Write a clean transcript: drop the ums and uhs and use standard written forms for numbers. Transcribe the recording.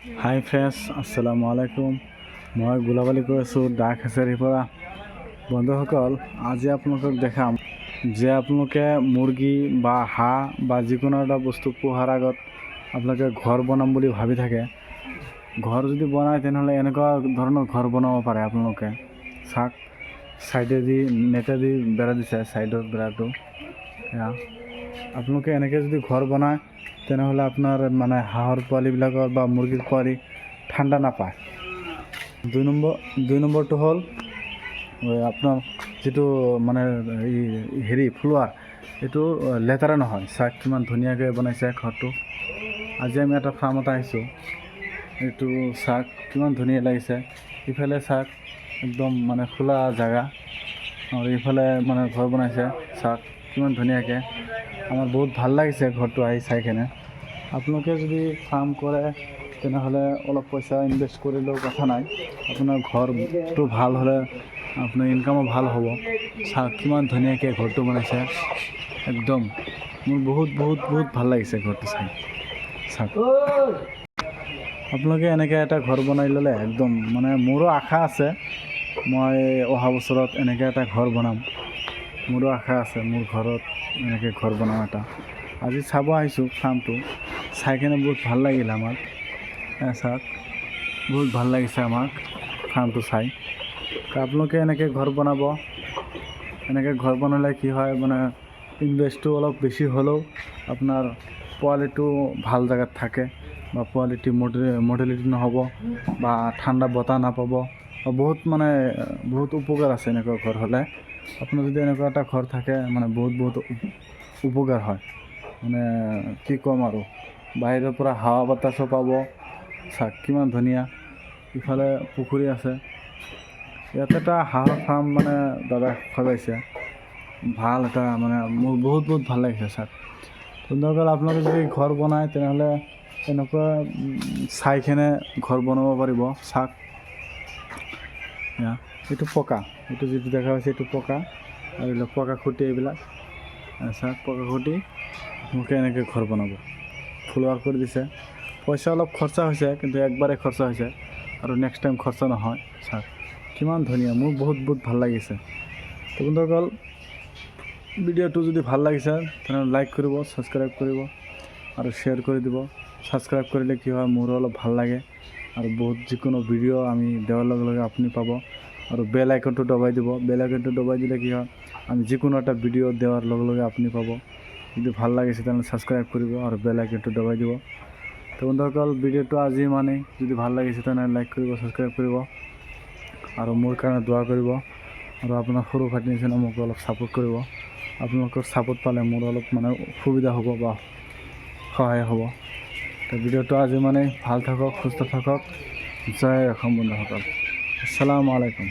হাই friends, আসসালামু আলাইকুম। মই গোলাবালি কৈ আছোঁ ডাক হেচাৰীৰ পৰা। বন্ধুসকল, আজি আপোনালোকক দেখাম যে আপোনালোকে মুৰ্গী বা হাঁহ বা যিকোনো এটা বস্তু পোহাৰ আগত আপোনালোকে ঘৰ বনাম বুলি ভাবি থাকে। ঘৰ যদি বনায় তেনেহ'লে এনেকুৱা ধৰণৰ ঘৰ বনাব পাৰে আপোনালোকে। চাওক, ছাইডেদি নেটেদি বেৰা দিছে, ছাইডৰ বেৰাটো। আপোনালোকে এনেকৈ যদি ঘৰ বনায় তেনেহ'লে আপোনাৰ মানে হাঁহৰ পোৱালিবিলাকৰ বা মুৰ্গীৰ পোৱালি ঠাণ্ডা নাপায়। দুই নম্বৰটো হ'ল আপোনাৰ যিটো মানে হেৰি ফ্লোৱাৰ, এইটো লেতেৰা নহয়। চাওক কিমান ধুনীয়াকৈ বনাইছে ঘৰটো। আজি আমি এটা ফাৰ্মত আহিছোঁ, এইটো চাওক কিমান ধুনীয়া লাগিছে। ইফালে চাওক একদম মানে খোলা জেগা, আৰু ইফালে মানে ঘৰ বনাইছে। চাওক কিমান ধুনীয়াকৈ, আমাৰ বহুত ভাল লাগিছে ঘৰটো আহি চাই কেনে। আপোনালোকে যদি ফাৰ্ম কৰে তেনেহ'লে অলপ পইচা ইনভেষ্ট কৰিলেও কথা নাই। আপোনাৰ ঘৰটো ভাল হ'লে আপোনাৰ ইনকামো ভাল হ'ব। চাওক কিমান ধুনীয়াকৈ ঘৰটো বনাইছে, একদম মোৰ বহুত ভাল লাগিছে ঘৰটো চাই। চাওক, আপোনালোকে এনেকৈ এটা ঘৰ বনাই ল'লে একদম মানে মোৰো আশা আছে, মই অহা বছৰত এনেকৈ এটা ঘৰ বনাম। মোৰো আশা আছে মোৰ ঘৰত এনেকৈ ঘৰ বনাম এটা। আজি চাব আহিছোঁ ফাৰ্মটো, চাই কেনে বহুত ভাল লাগিল আমাক। চাওক বহুত ভাল লাগিছে আমাক ফাৰ্মটো চাই। আপোনালোকে এনেকৈ ঘৰ বনাব। এনেকৈ ঘৰ বনালে কি হয় মানে ইনভেষ্টটো অলপ বেছি হ'লেও আপোনাৰ কোৱালিটিটো ভাল জেগাত থাকে, বা কোৱালিটি মডেলিটি নহ'ব, বা ঠাণ্ডা বতাহ নাপাব। বহুত উপকাৰ আছে এনেকুৱা ঘৰ হ'লে। আপোনাৰ যদি এনেকুৱা এটা ঘৰ থাকে মানে বহুত উপকাৰ হয়। মানে কি ক'ম আৰু, বাহিৰৰ পৰা হাৱা বতাহ পাব। চাওক কিমান ধুনীয়া, ইফালে পুখুৰী আছে। ইয়াতে এটা হাঁহৰ ফাৰ্ম মানে দাদা সজাইছে, ভাল এটা মানে মোৰ বহুত ভাল লাগিছে। চাওক সুন্দৰকৈ আপোনালোকে যদি ঘৰ বনায় তেনেহ'লে এনেকুৱা চাই কেনে ঘৰ বনাব পাৰিব। চাওক এইটো পকা, এইটো যিটো দেখা হৈছে এইটো পকা, আৰু এইবিলাক পকা খুঁটি এইবিলাক। চাওক পকা খুঁটি, আপোনালোকে এনেকৈ ঘৰ বনাব। ফ্লোৱাৰ কৰি দিছে। পইচা অলপ খৰচা হৈছে, কিন্তু একবাৰে খৰচা হৈছে আৰু নেক্সট টাইম খৰচা নহয়। চাওক কিমান ধুনীয়া, মোৰ বহুত ভাল লাগিছে। তো বন্ধুসকল, ভিডিঅ'টো যদি ভাল লাগিছে তেনেহ'লে লাইক কৰিব, ছাবস্ক্ৰাইব কৰিব আৰু শ্বেয়াৰ কৰি দিব। ছাবস্ক্ৰাইব কৰিলে কি হয়, মোৰো অলপ ভাল লাগে, আৰু যিকোনো ভিডিঅ' আমি দেৱাৰ লগে লগে আপুনি পাব। আৰু বেল আইকনটো দবাই দিব। বেল আইকনটো দবাই দিলে কি হয়, আমি যিকোনো এটা ভিডিঅ' দেৱাৰ লগে লগে আপুনি পাব। যদি ভাল লাগিছে তেনেহ'লে ছাবস্ক্ৰাইব কৰিব আৰু বেল আইকনটো দবাই দিব। তো বন্ধুসকল, ভিডিঅ'টো আজি মানে যদি ভাল লাগিছে তেনেহ'লে লাইক কৰিব, ছাবস্ক্ৰাইব কৰিব আৰু মোৰ কাৰণে দোৱা কৰিব। আৰু আপোনাৰ সৰু ভাইটি নিচিনা মোক অলপ ছাপোৰ্ট কৰিব। আপোনালোকৰ ছাপোৰ্ট পালে মোৰ অলপ মানে সুবিধা হ'ব বা সহায় হ'ব। তো ভিডিঅ'টো আজি মানে ভাল থাকক, সুস্থ থাকক। জয় অসম বন্ধুসকল, আসসালামু আলাইকুম।